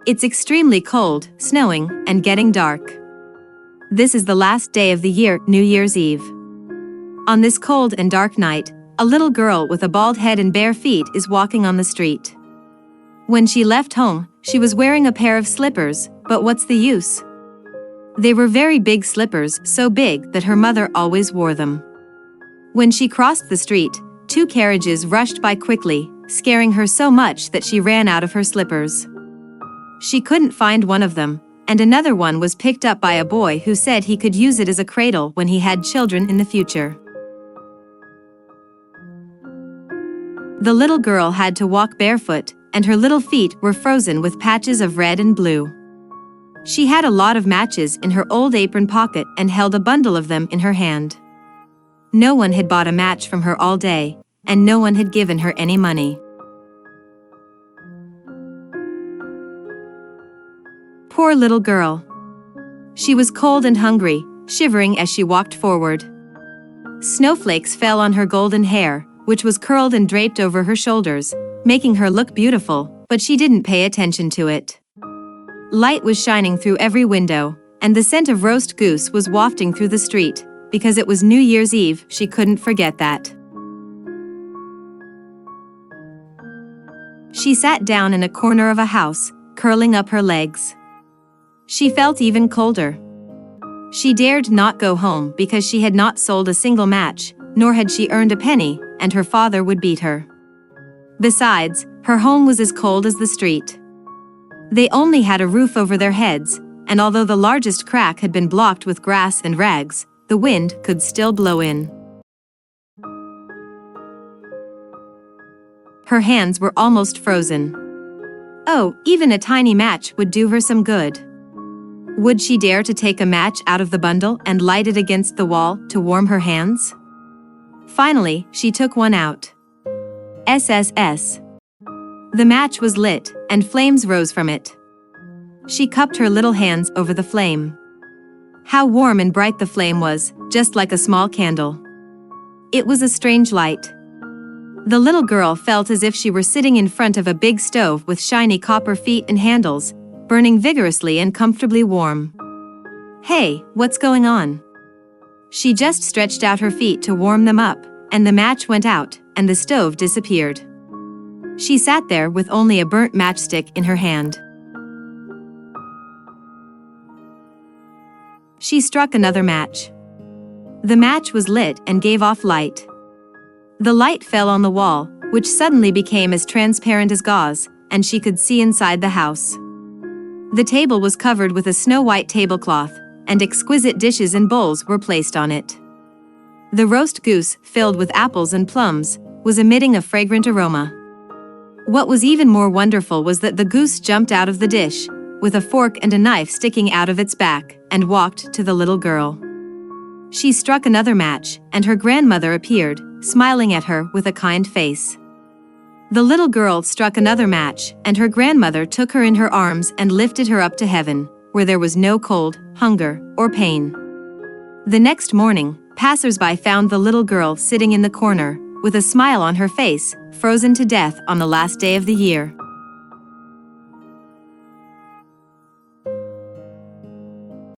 It's extremely cold, snowing, and getting dark. This is the last day of the year, New Year's Eve. On this cold and dark night, a little girl with a bald head and bare feet is walking on the street. When she left home, she was wearing a pair of slippers, but what's the use? They were very big slippers, so big that her mother always wore them. When she crossed the street, 2 carriages rushed by quickly, scaring her so much that she ran out of her slippers. She couldn't find one of them, and another one was picked up by a boy who said he could use it as a cradle when he had children in the future. The little girl had to walk barefoot, and her little feet were frozen with patches of red and blue. She had a lot of matches in her old apron pocket and held a bundle of them in her hand. No one had bought a match from her all day, and no one had given her any money. Poor little girl. She was cold and hungry, shivering as she walked forward. Snowflakes fell on her golden hair, which was curled and draped over her shoulders, making her look beautiful, but she didn't pay attention to it. Light was shining through every window, and the scent of roast goose was wafting through the street. Because it was New Year's Eve, she couldn't forget that. She sat down in a corner of a house, curling up her legs. She felt even colder. She dared not go home because she had not sold a single match, nor had she earned a penny, and her father would beat her. Besides, her home was as cold as the street. They only had a roof over their heads, and although the largest crack had been blocked with grass and rags, the wind could still blow in. Her hands were almost frozen. Oh, even a tiny match would do her some good. Would she dare to take a match out of the bundle and light it against the wall to warm her hands? Finally, she took one out. SSS. The match was lit, and flames rose from it. She cupped her little hands over the flame. How warm and bright the flame was, just like a small candle. It was a strange light. The little girl felt as if she were sitting in front of a big stove with shiny copper feet and handles, burning vigorously and comfortably warm. Hey, what's going on? She just stretched out her feet to warm them up, and the match went out, and the stove disappeared. She sat there with only a burnt matchstick in her hand. She struck another match. The match was lit and gave off light. The light fell on the wall, which suddenly became as transparent as gauze, and she could see inside the house. The table was covered with a snow-white tablecloth, and exquisite dishes and bowls were placed on it. The roast goose, filled with apples and plums, was emitting a fragrant aroma. What was even more wonderful was that the goose jumped out of the dish, with a fork and a knife sticking out of its back, and walked to the little girl. She struck another match, and her grandmother appeared, smiling at her with a kind face. The little girl struck another match, and her grandmother took her in her arms and lifted her up to heaven, where there was no cold, hunger, or pain. The next morning, passers-by found the little girl sitting in the corner, with a smile on her face, frozen to death on the last day of the year.